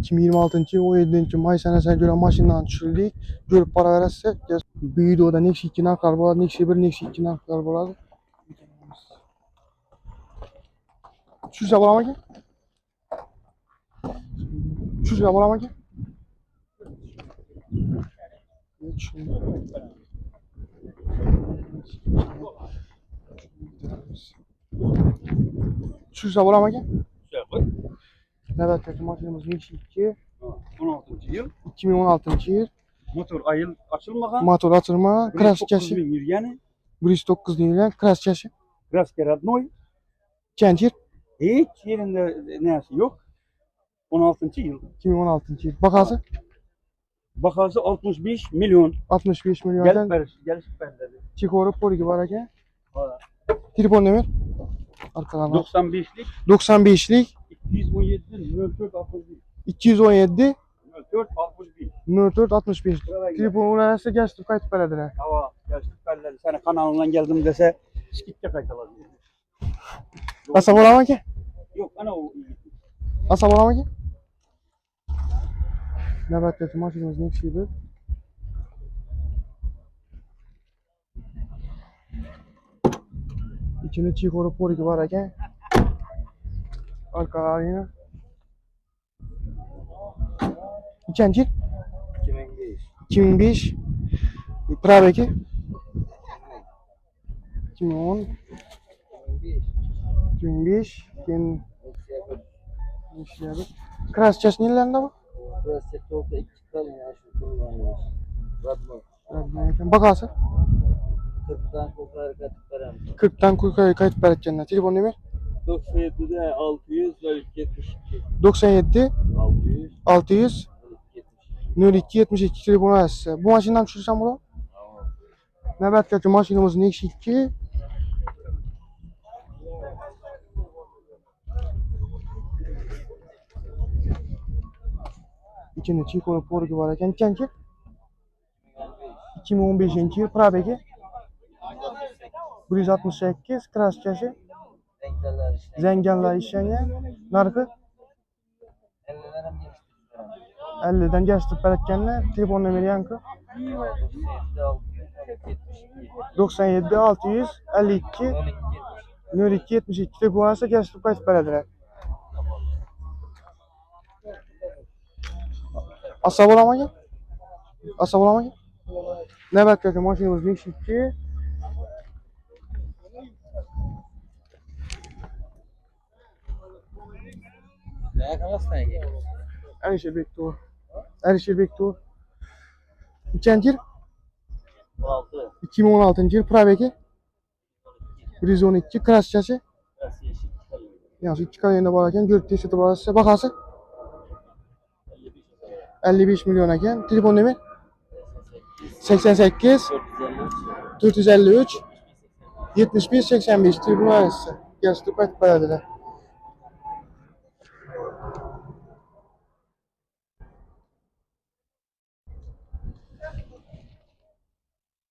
2026 17 senesine göre maşından düşürdük. Görüp para verərsek, bu videoda Nexi 2 narxlar болады, Nexi 1, Nexi 2 narxlar болады. Şuraya bağlamak ki? Şuraya bağlamak ki? Şuraya bağlamak ki? Evet, makinemiz Nexi 2. 16. yıl. 2016 yıl. Motor açılmagan. Motor açılma. Kraskası. Yani. 109 deyilən. Kraskası. Krasker adnoy. Kəncir. Hiç yerinde neyse yok. 16. yıl. 2016 yıl. Bakası? Bakası 65 milyon. 65 milyon. Gelip verdi. Çikoru poligi var eken. Telefon numara? Arkadan. 95'lik. 95'lik. 217 04 61. 217 04 61. 04 65. Telefon numarası geçti kayıt belediler. Hava geçtik belediler. Sana kanalından geldim dese skikte kayıtalar. Asab olama ki? Yok ana o. Asab olama ki? Nöbətdəki maşınımız Nexi'dir. İçinde çikoru poligi var eken. Arkalarına. İkinci? 2005. 2005. Praveki? 2010. 2005. Ken Kraskası nelerinde bu? Krasker topla 2 kalın ya şu kullanıyoruz. Radmo. Bakası? 40'tan yukarı katıp verem. 40'tan yukarı kayıt verecekler. Telefon numara? 97'de 600 72. 97 600 600 02 72 telefonu açsa. Bu maşından düşürsem bunu? Tamam. Növbətdəki maşınımız Nexi 2. İçinde çikoru poligi var eken. Kəncir? 2015 yıl. Praveki? 168. Kraskası? Renkler işte. Zenganlar işlenen. Narkı? 50'lerim geçti. 50'den geçtik belirtkenler. Telefon numara yankı? 97 600 52 02 72 telefon varsa geçtik kayıt belediler. Asab olama ki? Asab olama ki? Növbətdəki maşınımız Nexi 2. Ne kalastan ya? Erişir Bektor. Erişir Bektor. İkinci yıl? 16. 2016 yıl. Praveki? 112. Kraskası? Biraz yeşil kalın. Yani 2 kalorinde varken görüp testi varsa bakası? 55 milyon eken. Telefon numara? 88 453 71 85 telefon arası. Geçtik kayıt belediler.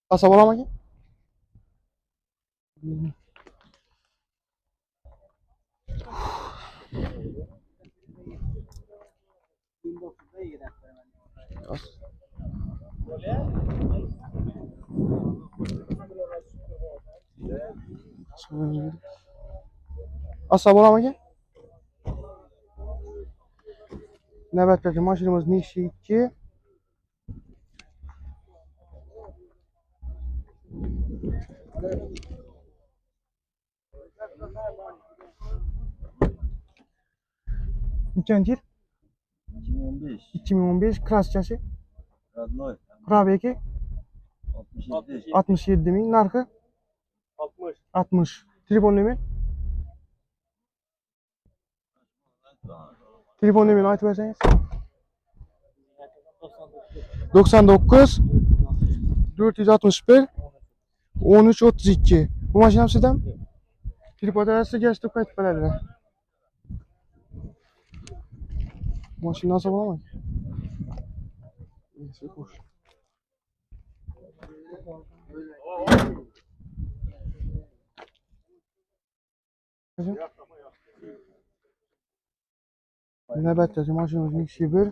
Asab olama ki? Asab olama ki? Növbətdəki maşınımız Nexi 2. İkinci yıl? 2015. 2015 Kraskası? Radnoy. Praveki? 67. 67 min. Narkı? 60. 60. Telefon numara? Telefon numarayı ayıp verseniz. 99 461 13 32. Bu maşınam sizden? Telefon adresi geçtik kayıt belediler. Maşın nasıl olamaz? Neyse koş. Navbatdagi mashinamiz Nexia 1.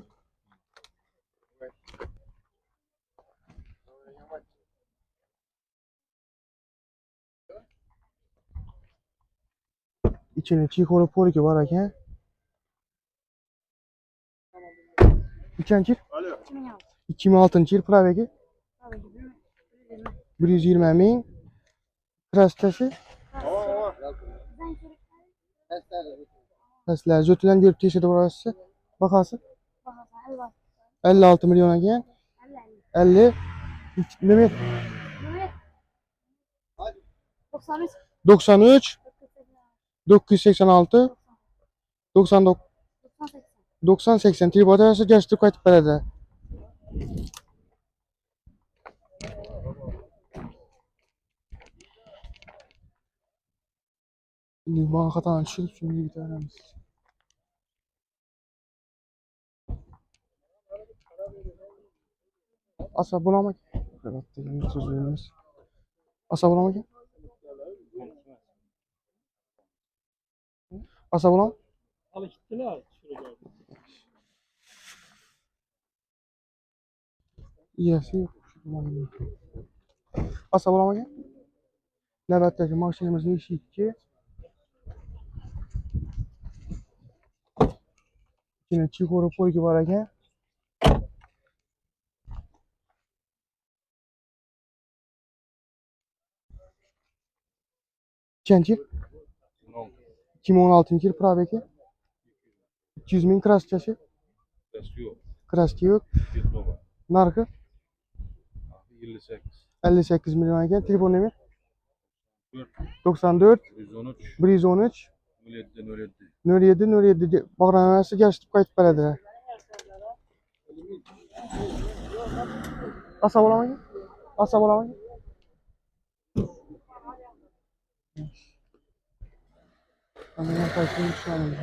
İçine çikolata poliki var ekan. Nechanchi? 2006 yil probegi. 120 ming. Kraskasi. Testler zötülen görüp teşhidi burası. Bakası. 56 milyon ekan. 50. Nima? 93. 986. 99. 90-80 tribotasi gashtirib qaytib beradi. Şimdi bana xatoni tushirib shunga bitaramiz. Asa bo'ladimi? Albatta, endi so'z beramiz. Asa bo'ladimi? Asa bo'ladimi? Hali gittilar. Iyasi yo'q. Asa bo'ladimi? Navbatdagi mashinamiz Nexia 2. İçine çikolata poliki var ekan. Nechanchi? 2016 yil probegi. 200 ming kraskasi. Kraski yo'q. Narxi 58 milyon ekan. Telefon nomer 94 113 07 bog'lanmasi gashtirib qaytib beradi. Asa bo'ladimi? Asa bo'ladimi? Ana qaytib tushamiz.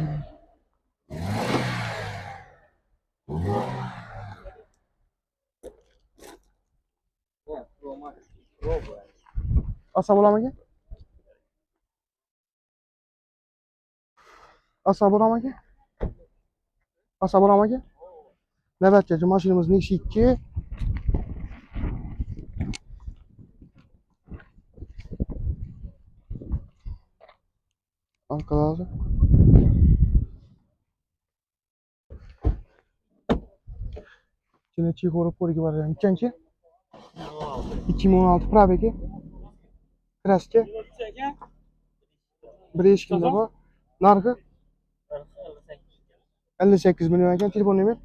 Asa bo'ladimi? Asa bo'ladimi? Asa bo'ladimi? Navbatdagi mashinamiz Nexia 2. Arkaları. İçine çikolata poliki var yani. Nechanchi? 2016 probegi. Kraska. 1 kimda bor? Narxi 58 milyon ekan. Telefon nomer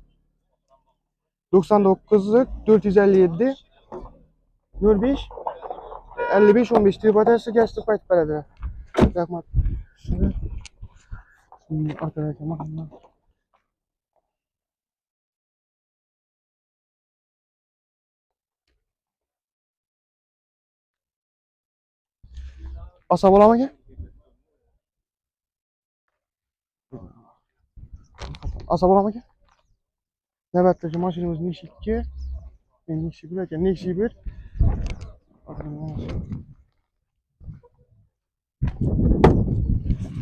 99 457 05 55 15 tribotasi gashtirib qaytib beradi. Rahmat. Şimdi arkadaşlar bakın. Asa bo'ladimi aka? Asa bo'ladimi aka? Navbatdagi mashinamiz Nexia 2. Nexia 1 ekan. Nexia 1.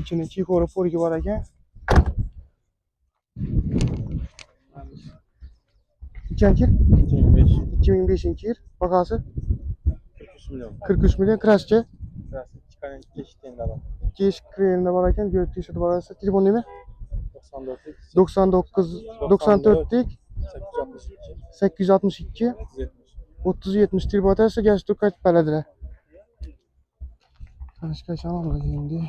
İçine çikolata poliki var ekan. Nechanchi? 2005 yil. Bag'asi 43 milyon. 43 milyon. Kraska. Çıkan geçtiğinde adam. Kesh kremda bor ekan. Görüp teşhidi burası. Telefon nomer 94 94 862 30 30-70 tribotasi gashtirib qaytib beradilar. Tanishga shalom endi.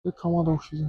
Bir kamada o'xshaydi.